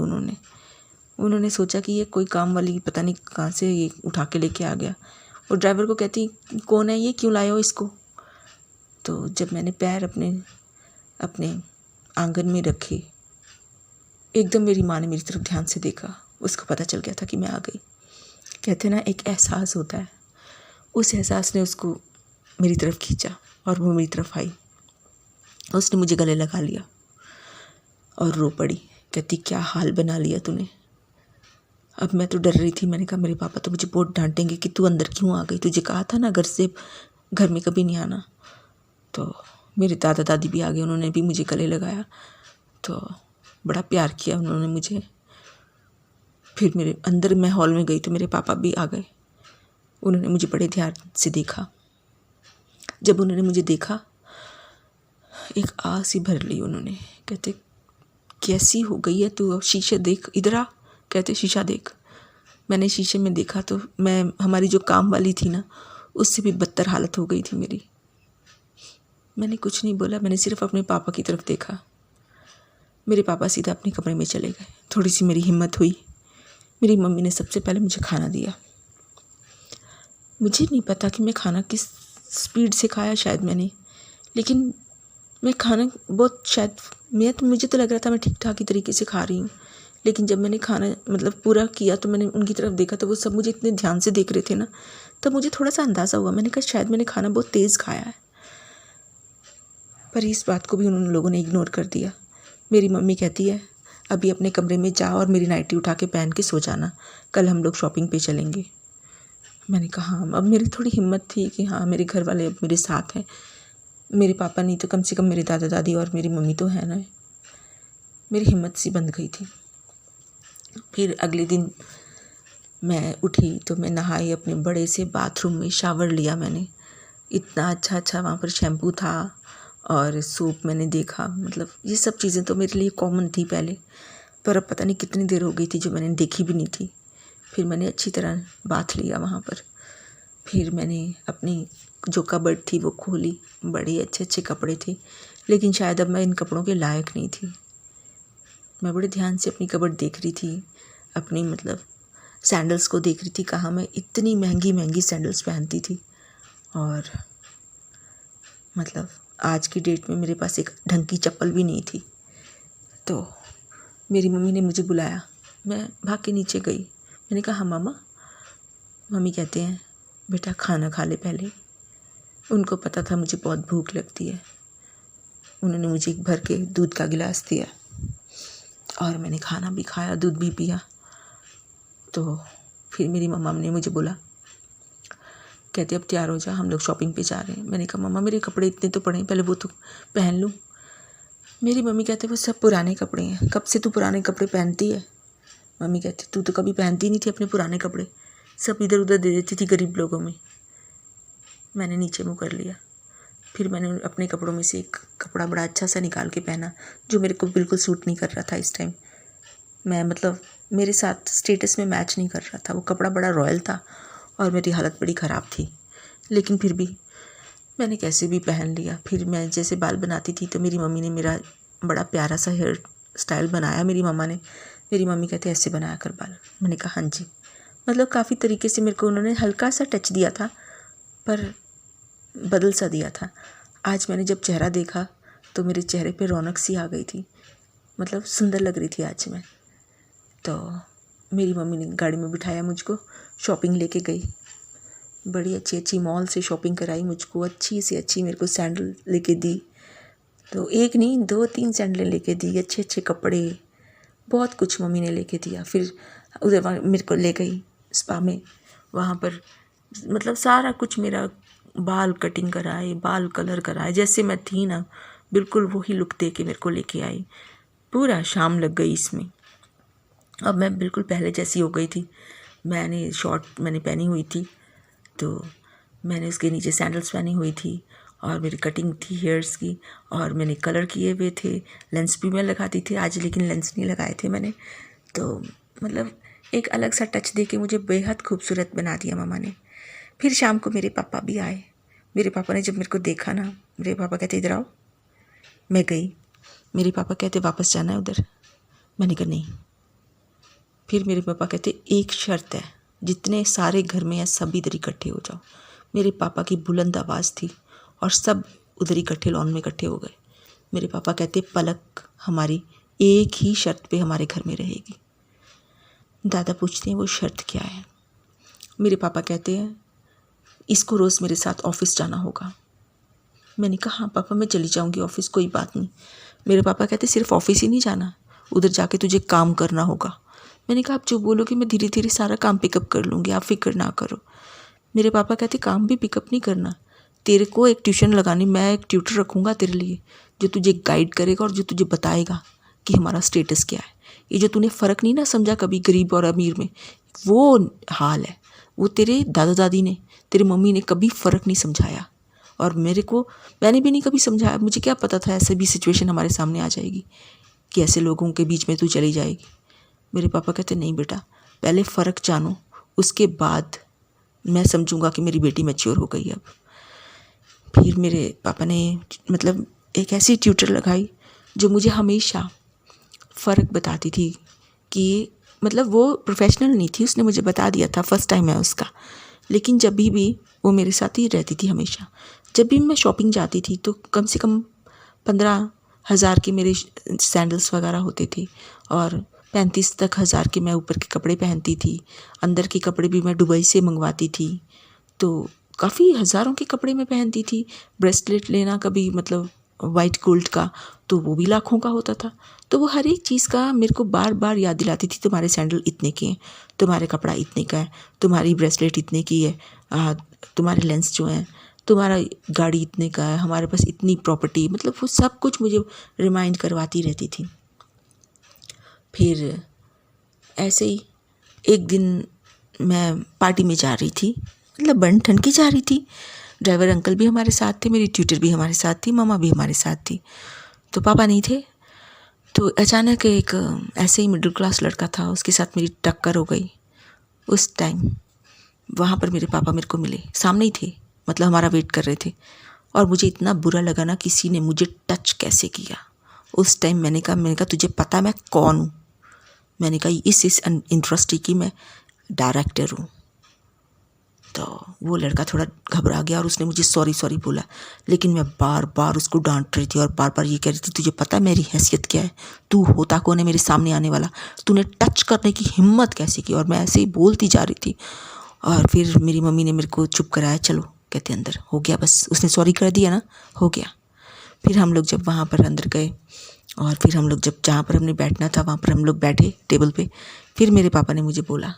उन्होंने सोचा कि ये कोई काम वाली पता नहीं कहाँ से ये उठा के लेके आ गया। और ड्राइवर को कहती, कौन है ये, क्यों लाए हो इसको? तो जब मैंने पैर अपने आंगन में रखे, एकदम मेरी माँ ने मेरी तरफ ध्यान से देखा। उसको पता चल गया था कि मैं आ गई। कहते ना, एक एहसास होता है, उस एहसास ने उसको मेरी तरफ खींचा और वो मेरी तरफ आई। उसने मुझे गले लगा लिया और रो पड़ी। कहती, क्या हाल बना लिया तूने। अब मैं तो डर रही थी। मैंने कहा, मेरे पापा तो मुझे बहुत डांटेंगे कि तू अंदर क्यों आ गई, तुझे कहा था ना घर में कभी नहीं आना। तो मेरे दादा दादी भी आ गए, उन्होंने भी मुझे गले लगाया, तो बड़ा प्यार किया उन्होंने मुझे। फिर मेरे अंदर मैं हॉल में गई तो मेरे पापा भी आ गए। उन्होंने मुझे बड़े ध्यान से देखा। जब उन्होंने मुझे देखा, एक आस ही भर ली उन्होंने। कहते, कैसी हो गई है तू, अब शीशे देख, इधर आ। कहते, शीशा देख। मैंने शीशे में देखा तो हमारी जो काम वाली थी ना, उससे भी बदतर हालत हो गई थी मेरी। मैंने कुछ नहीं बोला, मैंने सिर्फ अपने पापा की तरफ देखा। मेरे पापा सीधा अपने कमरे में चले गए। थोड़ी सी मेरी हिम्मत हुई। मेरी मम्मी ने सबसे पहले मुझे खाना दिया। मुझे नहीं पता कि मैं खाना किस स्पीड से खाया, शायद मैंने, लेकिन मैं खाना बहुत मुझे तो लग रहा था मैं ठीक ठाक ही तरीके से खा रही हूँ। लेकिन जब मैंने खाना मतलब पूरा किया तो मैंने उनकी तरफ देखा तो वो सब मुझे इतने ध्यान से देख रहे थे ना, तब मुझे थोड़ा सा अंदाज़ा हुआ। मैंने कहा शायद मैंने खाना बहुत तेज़ खाया है, पर इस बात को भी उन लोगों ने इग्नोर कर दिया। मेरी मम्मी कहती है, अभी अपने कमरे में जा और मेरी नाइटी उठा के पहन के सो जाना, कल हम लोग शॉपिंग पे चलेंगे। मैंने कहा हाँ। अब मेरी थोड़ी हिम्मत थी कि हाँ, मेरे घर वाले अब मेरे साथ हैं। मेरे पापा नहीं तो कम से कम मेरे दादा दादी और मेरी मम्मी तो है ना। मेरी हिम्मत सी बंध गई थी। फिर अगले दिन मैं उठी तो मैं नहाई अपने बड़े से बाथरूम में, शावर लिया मैंने। इतना अच्छा वहाँ पर शैम्पू था और सूप मैंने देखा। मतलब ये सब चीज़ें तो मेरे लिए कॉमन थी पहले, पर अब पता नहीं कितनी देर हो गई थी जो मैंने देखी भी नहीं थी। फिर मैंने अच्छी तरह बाथ लिया वहाँ पर। फिर मैंने अपनी जो कबर्ड थी वो खोली। बड़े अच्छे अच्छे कपड़े थे, लेकिन शायद अब मैं इन कपड़ों के लायक नहीं थी। मैं बड़े ध्यान से अपनी कबर्ड देख रही थी, अपनी मतलब सैंडल्स को देख रही थी, कहाँ मैं इतनी महंगी महंगी सैंडल्स पहनती थी। और मतलब आज की डेट में मेरे पास एक ढंग की चप्पल भी नहीं थी। तो मेरी मम्मी ने मुझे बुलाया, मैं भाग के नीचे गई। मैंने कहा हाँ मामा। मम्मी कहते हैं, बेटा खाना खा ले पहले। उनको पता था मुझे बहुत भूख लगती है। उन्होंने मुझे एक भर के दूध का गिलास दिया और मैंने खाना भी खाया, दूध भी पिया। तो फिर मेरी मम्मा ने मुझे बोला, कहते अब तैयार हो जा, हम लोग शॉपिंग पे जा रहे हैं। मैंने कहा मम्मा मेरे कपड़े इतने तो पड़े हैं, पहले वो तो पहन लूँ। मेरी मम्मी कहते वो सब पुराने कपड़े हैं, कब से तू पुराने कपड़े पहनती है। मम्मी कहती तू तो कभी पहनती नहीं थी अपने पुराने कपड़े, सब इधर उधर दे देती थी गरीब लोगों में। मैंने नीचे मुँह कर लिया। फिर मैंने अपने कपड़ों में से एक कपड़ा बड़ा अच्छा सा निकाल के पहना, जो मेरे को बिल्कुल सूट नहीं कर रहा था इस टाइम। मैं मतलब मेरे साथ स्टेटस में मैच नहीं कर रहा था। वो कपड़ा बड़ा रॉयल था और मेरी हालत बड़ी ख़राब थी, लेकिन फिर भी मैंने कैसे भी पहन लिया। फिर मैं जैसे बाल बनाती थी तो मेरी मम्मी ने मेरा बड़ा प्यारा सा हेयर स्टाइल बनाया। मेरी मम्मा ने, मेरी मम्मी कहते ऐसे बनाया कर बाल। मैंने कहा हाँ जी। मतलब काफ़ी तरीके से मेरे को उन्होंने हल्का सा टच दिया था, पर बदल सा दिया था। आज मैंने जब चेहरा देखा तो मेरे चेहरे पे रौनक सी आ गई थी, मतलब सुंदर लग रही थी आज मैं। तो मेरी मम्मी ने गाड़ी में बिठाया, मुझको शॉपिंग लेके गई। बड़ी अच्छी अच्छी मॉल से शॉपिंग कराई मुझको, अच्छी से अच्छी मेरे को सैंडल लेके दी। तो एक नहीं 2-3 सैंडलें लेके दी, अच्छे अच्छे कपड़े, बहुत कुछ मम्मी ने लेके दिया। फिर उधर मेरे को ले गई स्पा में, वहाँ पर मतलब सारा कुछ मेरा बाल कटिंग कराए, बाल कलर कराए, जैसे मैं थी ना बिल्कुल वही लुक दे के मेरे को लेके आई। पूरा शाम लग गई इसमें। अब मैं बिल्कुल पहले जैसी हो गई थी। मैंने शॉर्ट मैंने पहनी हुई थी तो मैंने उसके नीचे सैंडल्स पहनी हुई थी और मेरी कटिंग थी हेयर्स की, और मैंने कलर किए हुए थे, लेंस भी मैं लगाती थी आज, लेकिन लेंस नहीं लगाए थे मैंने। तो मतलब एक अलग सा टच दे के मुझे बेहद खूबसूरत बना दिया मामा ने। फिर शाम को मेरे पापा भी आए। मेरे पापा ने जब मेरे को देखा ना, मेरे पापा कहते इधर आओ। मैं गई। मेरे पापा कहते वापस जाना है उधर। मैंने कहा नहीं। फिर मेरे पापा कहते एक शर्त है, जितने सारे घर में हैं सब इधर इकट्ठे हो जाओ। मेरे पापा की बुलंद आवाज़ थी और सब उधर इकट्ठे लॉन में इकट्ठे हो गए। मेरे पापा कहते पलक हमारी एक ही शर्त पे हमारे घर में रहेगी। दादा पूछते हैं वो शर्त क्या है। मेरे पापा कहते हैं इसको रोज़ मेरे साथ ऑफिस जाना होगा। मैंने कहा हाँ पापा मैं चली जाऊँगी ऑफिस, कोई बात नहीं। मेरे पापा कहते सिर्फ ऑफिस ही नहीं जाना, उधर जाके तुझे काम करना होगा। मैंने कहा आप जो बोलोगे मैं धीरे धीरे सारा काम पिकअप कर लूँगी, आप फिक्र ना करो। मेरे पापा कहते काम भी पिकअप नहीं करना, तेरे को एक ट्यूशन लगानी, मैं एक ट्यूटर रखूँगा तेरे लिए जो तुझे गाइड करेगा और जो तुझे बताएगा कि हमारा स्टेटस क्या है। ये जो तूने फ़र्क नहीं ना समझा कभी गरीब और अमीर में, वो हाल है। वो तेरे दादा दादी ने, तेरी मम्मी ने कभी फ़र्क नहीं समझाया, और मैंने भी नहीं कभी समझाया। मुझे क्या पता था ऐसे भी सिचुएशन हमारे सामने आ जाएगी कि ऐसे लोगों के बीच में तू चली जाएगी। मेरे पापा कहते नहीं बेटा, पहले फ़र्क जानो, उसके बाद मैं समझूंगा कि मेरी बेटी मैच्योर हो गई अब। फिर मेरे पापा ने मतलब एक ऐसी ट्यूटर लगाई जो मुझे हमेशा फ़र्क बताती थी कि मतलब वो प्रोफेशनल नहीं थी, उसने मुझे बता दिया था, फर्स्ट टाइम है उसका, लेकिन जब भी वो मेरे साथ ही रहती थी हमेशा। जब भी मैं शॉपिंग जाती थी तो कम से कम 15,000 के मेरे सैंडल्स वगैरह होते थे, और 35 तक हज़ार के मैं ऊपर के कपड़े पहनती थी। अंदर के कपड़े भी मैं दुबई से मंगवाती थी, तो काफ़ी हज़ारों के कपड़े मैं पहनती थी। ब्रेसलेट लेना कभी मतलब वाइट गोल्ड का, तो वो भी लाखों का होता था। तो वो हर एक चीज़ का मेरे को बार बार याद दिलाती थी, तुम्हारे सैंडल इतने के हैं, तुम्हारे कपड़ा इतने का है, तुम्हारी ब्रेसलेट इतने की है, तुम्हारे लेंस जो हैं, तुम्हारा गाड़ी इतने का है, हमारे पास इतनी प्रॉपर्टी, मतलब वो सब कुछ मुझे रिमाइंड करवाती रहती थी। फिर ऐसे ही एक दिन मैं पार्टी में जा रही थी, मतलब बन ठन की जा रही थी। ड्राइवर अंकल भी हमारे साथ थे, मेरी ट्यूटर भी हमारे साथ थी, मामा भी हमारे साथ थी, तो पापा नहीं थे। तो अचानक एक ऐसे ही मिडिल क्लास लड़का था, उसके साथ मेरी टक्कर हो गई। उस टाइम वहाँ पर मेरे पापा मेरे को मिले, सामने ही थे, मतलब हमारा वेट कर रहे थे, और मुझे इतना बुरा लगा ना, किसी ने मुझे टच कैसे किया। उस टाइम मैंने कहा तुझे पता मैं कौन हूँ? मैंने कहा इस इंडस्ट्री की मैं डायरेक्टर हूँ। तो वो लड़का थोड़ा घबरा गया और उसने मुझे सॉरी बोला, लेकिन मैं बार बार उसको डांट रही थी और बार बार ये कह रही थी तुझे पता है मेरी हैसियत क्या है, तू होता कौन है मेरे सामने आने वाला, तूने टच करने की हिम्मत कैसे की। और मैं ऐसे ही बोलती जा रही थी, और फिर मेरी मम्मी ने मेरे को चुप कराया, चलो कहते अंदर, हो गया बस, उसने सॉरी कर दिया ना, हो गया। फिर हम लोग जब वहाँ पर अंदर गए, और फिर हम लोग जब जहाँ पर हमने बैठना था वहाँ पर हम लोग बैठे टेबल पे, फिर मेरे पापा ने मुझे बोला,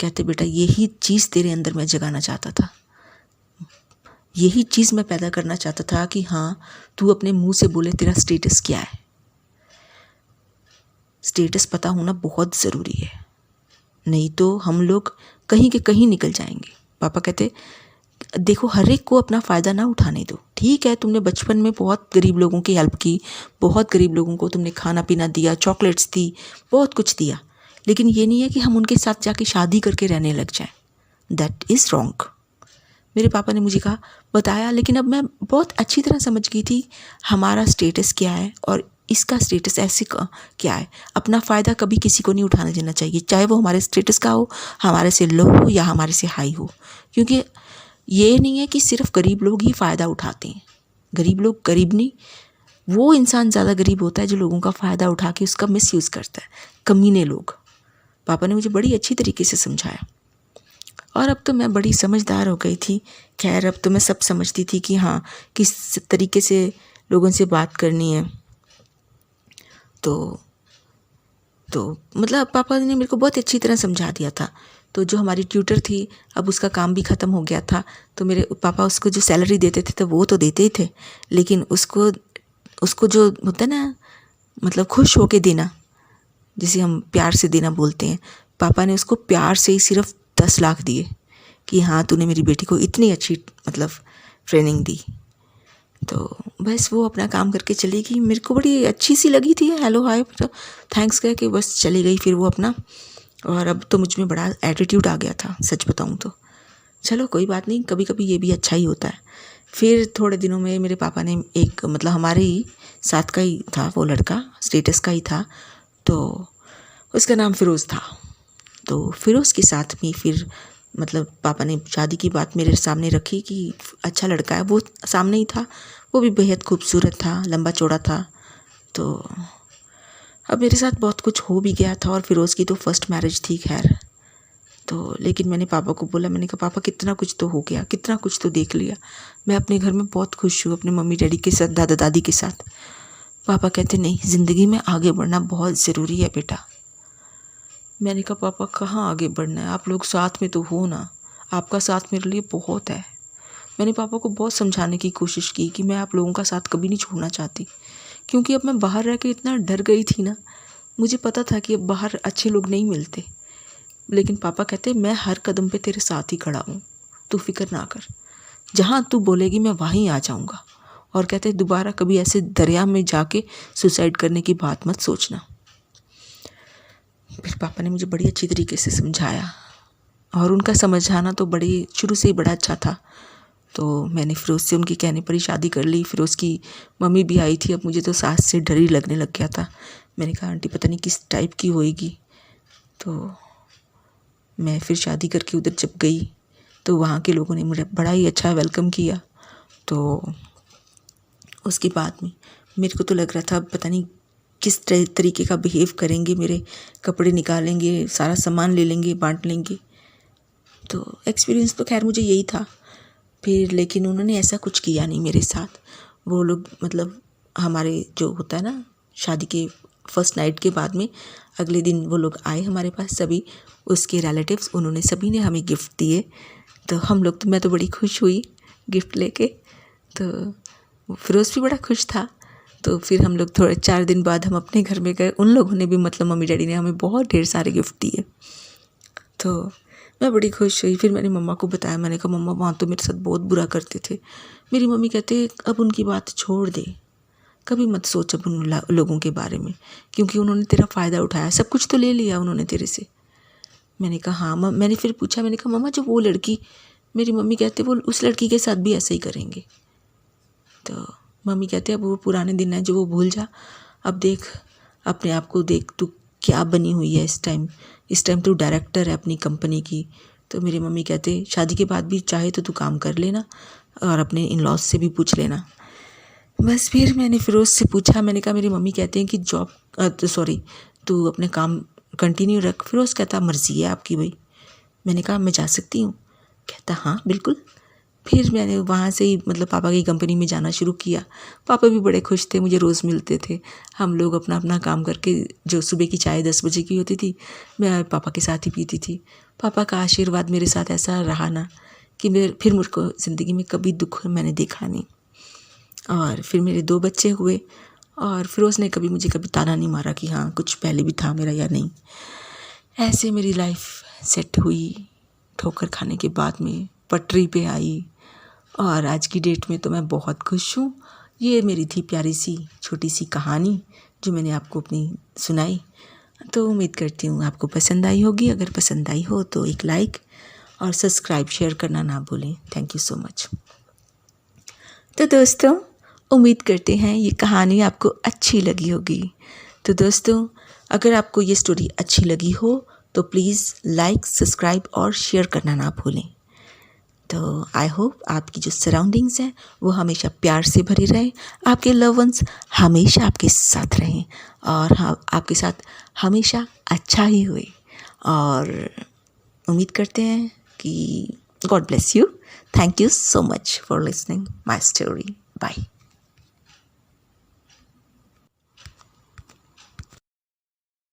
कहते बेटा यही चीज़ तेरे अंदर मैं जगाना चाहता था, यही चीज़ मैं पैदा करना चाहता था कि हाँ तू अपने मुंह से बोले तेरा स्टेटस क्या है। स्टेटस पता होना बहुत ज़रूरी है, नहीं तो हम लोग कहीं के कहीं निकल जाएंगे। पापा कहते देखो हर एक को अपना फ़ायदा ना उठाने दो, ठीक है तुमने बचपन में बहुत गरीब लोगों की हेल्प की, बहुत गरीब लोगों को तुमने खाना पीना दिया, चॉकलेट्स दी, बहुत कुछ दिया, लेकिन ये नहीं है कि हम उनके साथ जाके शादी करके रहने लग जाएं। That is wrong. मेरे पापा ने मुझे कहा बताया, लेकिन अब मैं बहुत अच्छी तरह समझ गई थी हमारा स्टेटस क्या है और इसका स्टेटस ऐसे क्या है। अपना फ़ायदा कभी किसी को नहीं उठाने देना चाहिए, चाहे वो हमारे स्टेटस का हो, हमारे से लो हो या हमारे से हाई हो, क्योंकि ये नहीं है कि सिर्फ गरीब लोग ही फ़ायदा उठाते हैं। गरीब लोग गरीब नहीं, वो इंसान ज़्यादा गरीब होता है जो लोगों का फ़ायदा उठा के उसका मिसयूज़ करता है, कमीने लोग। पापा ने मुझे बड़ी अच्छी तरीके से समझाया, और अब तो मैं बड़ी समझदार हो गई थी। खैर अब तो मैं सब समझती थी कि हाँ किस तरीके से लोगों से बात करनी है। तो मतलब पापा ने मेरे को बहुत अच्छी तरह समझा दिया था। तो जो हमारी ट्यूटर थी अब उसका काम भी ख़त्म हो गया था, तो मेरे पापा उसको जो सैलरी देते थे तो वो तो देते ही थे, लेकिन उसको जो होता है ना, मतलब खुश होके देना, जिसे हम प्यार से देना बोलते हैं, पापा ने उसको प्यार से ही सिर्फ 10 लाख दिए कि हाँ तूने मेरी बेटी को इतनी अच्छी मतलब ट्रेनिंग दी। तो बस वो अपना काम करके चली गई। मेरे को बड़ी अच्छी सी लगी थी, हेलो हाय तो थैंक्स कह के बस चली गई फिर वो अपना। और अब तो मुझ में बड़ा एटीट्यूड आ गया था सच बताऊँ तो। चलो कोई बात नहीं, कभी कभी ये भी अच्छा ही होता है। फिर थोड़े दिनों में मेरे पापा ने एक मतलब हमारे ही साथ का ही था वो लड़का, स्टेटस का ही था, तो उसका नाम फ़िरोज़ था। तो फ़िरोज़ के साथ में फिर मतलब पापा ने शादी की बात मेरे सामने रखी कि अच्छा लड़का है। वो सामने ही था, वो भी बेहद खूबसूरत था, लंबा चौड़ा था। तो अब मेरे साथ बहुत कुछ हो भी गया था और फ़िरोज़ की तो फर्स्ट मैरिज थी खैर। तो लेकिन मैंने पापा को बोला, मैंने कहा पापा कितना कुछ तो हो गया, कितना कुछ तो देख लिया, मैं अपने घर में बहुत खुश हूँ अपने मम्मी डैडी के साथ, दादा दादी के साथ। पापा कहते नहीं, ज़िंदगी में आगे बढ़ना बहुत ज़रूरी है बेटा। मैंने कहा पापा कहाँ आगे बढ़ना है, आप लोग साथ में तो हो ना, आपका साथ मेरे लिए बहुत है। मैंने पापा को बहुत समझाने की कोशिश की कि मैं आप लोगों का साथ कभी नहीं छोड़ना चाहती, क्योंकि अब मैं बाहर रह के इतना डर गई थी ना, मुझे पता था कि अब बाहर अच्छे लोग नहीं मिलते। लेकिन पापा कहते मैं हर कदम पे तेरे साथ ही खड़ा हूँ, तू फिक्र ना कर, जहाँ तू बोलेगी मैं वहीं आ जाऊँगा। और कहते दोबारा कभी ऐसे दरिया में जाके सुसाइड करने की बात मत सोचना। फिर पापा ने मुझे बड़ी अच्छी तरीके से समझाया और उनका समझाना तो बड़ी शुरू से ही बड़ा अच्छा था। तो मैंने फ़िरोज़ से उनके कहने पर ही शादी कर ली। फ़िरोज़ की मम्मी भी आई थी। अब मुझे तो सास से डर ही लगने लग गया था। मैंने कहा आंटी पता नहीं किस टाइप की होएगी। तो मैं फिर शादी करके उधर जब गई तो वहाँ के लोगों ने मुझे बड़ा ही अच्छा वेलकम किया। तो उसके बाद में मेरे को तो लग रहा था पता नहीं किस तरीके का बिहेव करेंगे, मेरे कपड़े निकालेंगे, सारा सामान ले लेंगे, बांट लेंगे। तो एक्सपीरियंस तो खैर मुझे यही था। फिर लेकिन उन्होंने ऐसा कुछ किया नहीं मेरे साथ। वो लोग मतलब हमारे जो होता है ना शादी के फर्स्ट नाइट के बाद में अगले दिन वो लोग आए हमारे पास, सभी उसके रिलेटिव्स, उन्होंने सभी ने हमें गिफ्ट दिए। तो हम लोग तो मैं तो बड़ी खुश हुई गिफ्ट लेके। तो फ़िरोज़ भी बड़ा खुश था। तो फिर हम लोग थोड़े 4 दिन बाद हम अपने घर में गए। उन लोगों ने भी मतलब मम्मी डैडी ने हमें बहुत ढेर सारे गिफ्ट दिए। तो मैं बड़ी खुश हुई। फिर मैंने मम्मा को बताया, मैंने कहा मम्मा वहाँ तो मेरे साथ बहुत बुरा करते थे। मेरी मम्मी कहते अब उनकी बात छोड़ दे, कभी मत सोच अब उन लोगों के बारे में, क्योंकि उन्होंने तेरा फ़ायदा उठाया, सब कुछ तो ले लिया उन्होंने तेरे से। मैंने कहा हाँ मैंने फिर पूछा, मैंने कहा मम्मा जो वो लड़की, मेरी मम्मी कहते वो उस लड़की के साथ भी ऐसे ही करेंगे। तो मम्मी कहते अब वो पुराने दिन हैं जो वो भूल जा, अब देख अपने आप को, देख तू क्या बनी हुई है इस टाइम तू डायरेक्टर है अपनी कंपनी की। तो मेरी मम्मी कहते शादी के बाद भी चाहे तो तू काम कर लेना और अपने इन लॉज से भी पूछ लेना। बस फिर मैंने फ़िरोज़ से पूछा, मैंने कहा मेरी मम्मी कहते हैं कि तू अपने काम कंटिन्यू रख। फ़िरोज़ कहता मर्ज़ी है आपकी भाई। मैंने कहा मैं जा सकती हूँ? कहता हाँ बिल्कुल। फिर मैंने वहाँ से ही मतलब पापा की कंपनी में जाना शुरू किया। पापा भी बड़े खुश थे, मुझे रोज़ मिलते थे। हम लोग अपना अपना काम करके, जो सुबह की चाय 10 बजे की होती थी मैं पापा के साथ ही पीती थी। पापा का आशीर्वाद मेरे साथ ऐसा रहा ना कि फिर मुझको ज़िंदगी में कभी दुख मैंने देखा नहीं। और फिर मेरे 2 बच्चे हुए और फ़िरोज़ ने कभी ताना नहीं मारा कि हाँ कुछ पहले भी था मेरा या नहीं। ऐसे मेरी लाइफ सेट हुई। ठोकर खाने के बाद में पटरी पे आई और आज की डेट में तो मैं बहुत खुश हूँ। ये मेरी थी प्यारी सी छोटी सी कहानी जो मैंने आपको अपनी सुनाई। तो उम्मीद करती हूँ आपको पसंद आई होगी। अगर पसंद आई हो तो एक लाइक और सब्सक्राइब शेयर करना ना भूलें। Thank you so much. तो दोस्तों उम्मीद करते हैं ये कहानी आपको अच्छी लगी होगी। तो दोस्तों अगर आपको ये स्टोरी अच्छी लगी हो तो प्लीज़ लाइक, सब्सक्राइब और शेयर करना ना भूलें। तो आई होप आपकी जो सराउंडिंग्स हैं वो हमेशा प्यार से भरी रहे, आपके लव वंस हमेशा आपके साथ रहें और हाँ आपके साथ हमेशा अच्छा ही हुए। और उम्मीद करते हैं कि God bless you. Thank you so much for listening my story. Bye.